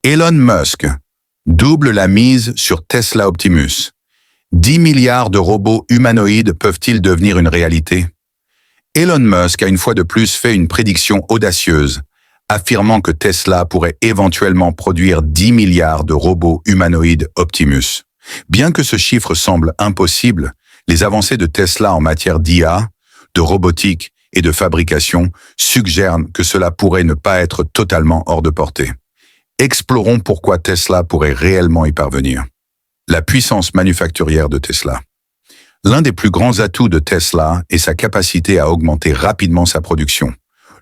Elon Musk double la mise sur Tesla Optimus. 10 milliards de robots humanoïdes peuvent-ils devenir une réalité? Elon Musk a une fois de plus fait une prédiction audacieuse, affirmant que Tesla pourrait éventuellement produire 10 milliards de robots humanoïdes Optimus. Bien que ce chiffre semble impossible, les avancées de Tesla en matière d'IA, de robotique et de fabrication suggèrent que cela pourrait ne pas être totalement hors de portée. Explorons pourquoi Tesla pourrait réellement y parvenir. La puissance manufacturière de Tesla. L'un des plus grands atouts de Tesla est sa capacité à augmenter rapidement sa production.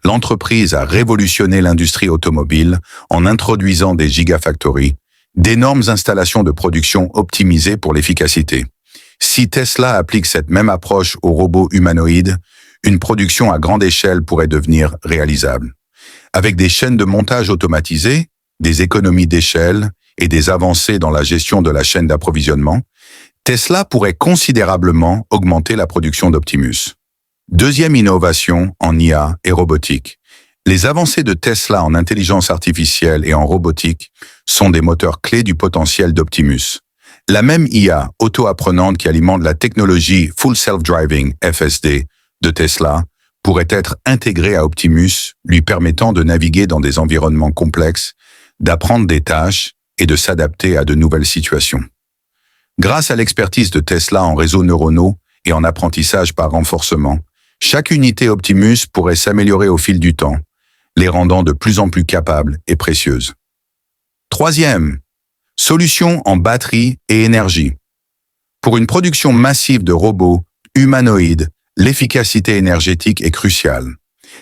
L'entreprise a révolutionné l'industrie automobile en introduisant des gigafactories, d'énormes installations de production optimisées pour l'efficacité. Si Tesla applique cette même approche aux robots humanoïdes, une production à grande échelle pourrait devenir réalisable. Avec des chaînes de montage automatisées, des économies d'échelle et des avancées dans la gestion de la chaîne d'approvisionnement, Tesla pourrait considérablement augmenter la production d'Optimus. Deuxième innovation en IA et robotique. Les avancées de Tesla en intelligence artificielle et en robotique sont des moteurs clés du potentiel d'Optimus. La même IA auto-apprenante qui alimente la technologie Full Self-Driving, FSD, de Tesla pourrait être intégrée à Optimus, lui permettant de naviguer dans des environnements complexes, d'apprendre des tâches et de s'adapter à de nouvelles situations. Grâce à l'expertise de Tesla en réseaux neuronaux et en apprentissage par renforcement, chaque unité Optimus pourrait s'améliorer au fil du temps, les rendant de plus en plus capables et précieuses. Troisième, solution en batterie et énergie. Pour une production massive de robots humanoïdes, l'efficacité énergétique est cruciale.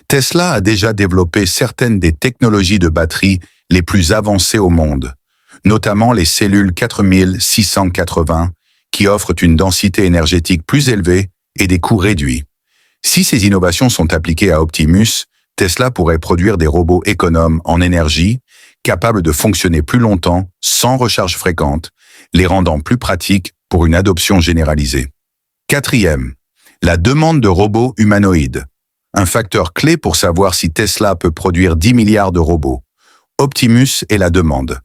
Tesla a déjà développé certaines des technologies de batterie les plus avancées au monde, notamment les cellules 4680 qui offrent une densité énergétique plus élevée et des coûts réduits. Si ces innovations sont appliquées à Optimus, Tesla pourrait produire des robots économes en énergie, capables de fonctionner plus longtemps sans recharge fréquente, les rendant plus pratiques pour une adoption généralisée. Quatrième, la demande de robots humanoïdes. Un facteur clé pour savoir si Tesla peut produire 10 milliards de robots. Optimus est la demande.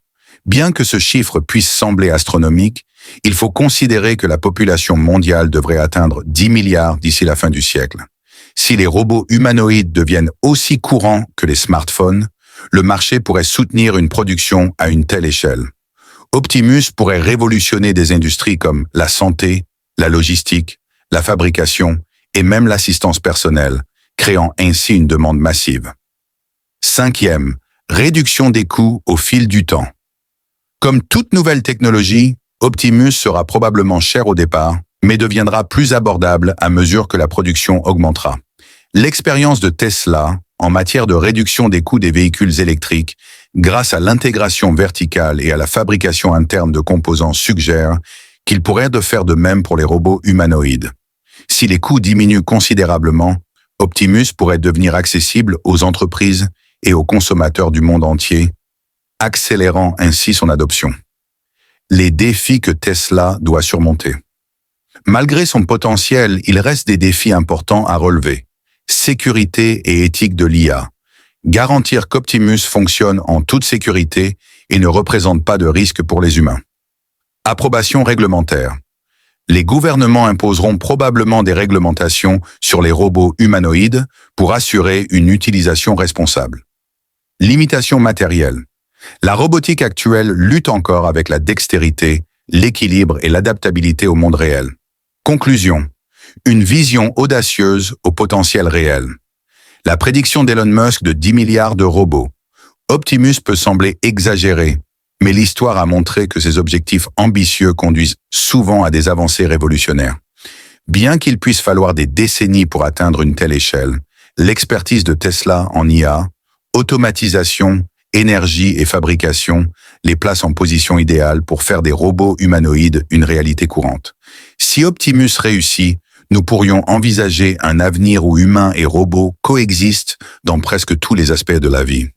Bien que ce chiffre puisse sembler astronomique, il faut considérer que la population mondiale devrait atteindre 10 milliards d'ici la fin du siècle. Si les robots humanoïdes deviennent aussi courants que les smartphones, le marché pourrait soutenir une production à une telle échelle. Optimus pourrait révolutionner des industries comme la santé, la logistique, la fabrication et même l'assistance personnelle, créant ainsi une demande massive. Cinquième, réduction des coûts au fil du temps. Comme toute nouvelle technologie, Optimus sera probablement cher au départ, mais deviendra plus abordable à mesure que la production augmentera. L'expérience de Tesla en matière de réduction des coûts des véhicules électriques, grâce à l'intégration verticale et à la fabrication interne de composants suggère qu'il pourrait faire de même pour les robots humanoïdes. Si les coûts diminuent considérablement, Optimus pourrait devenir accessible aux entreprises et aux consommateurs du monde entier, accélérant ainsi son adoption. Les défis que Tesla doit surmonter. Malgré son potentiel, il reste des défis importants à relever. Sécurité et éthique de l'IA. Garantir qu'Optimus fonctionne en toute sécurité et ne représente pas de risque pour les humains. Approbation réglementaire. Les gouvernements imposeront probablement des réglementations sur les robots humanoïdes pour assurer une utilisation responsable. Limitation matérielle. La robotique actuelle lutte encore avec la dextérité, l'équilibre et l'adaptabilité au monde réel. Conclusion. Une vision audacieuse au potentiel réel. La prédiction d'Elon Musk de 10 milliards de robots. Optimus peut sembler exagéré, mais l'histoire a montré que ces objectifs ambitieux conduisent souvent à des avancées révolutionnaires. Bien qu'il puisse falloir des décennies pour atteindre une telle échelle, l'expertise de Tesla en IA, automatisation, énergie et fabrication les place en position idéale pour faire des robots humanoïdes une réalité courante. Si Optimus réussit, nous pourrions envisager un avenir où humains et robots coexistent dans presque tous les aspects de la vie.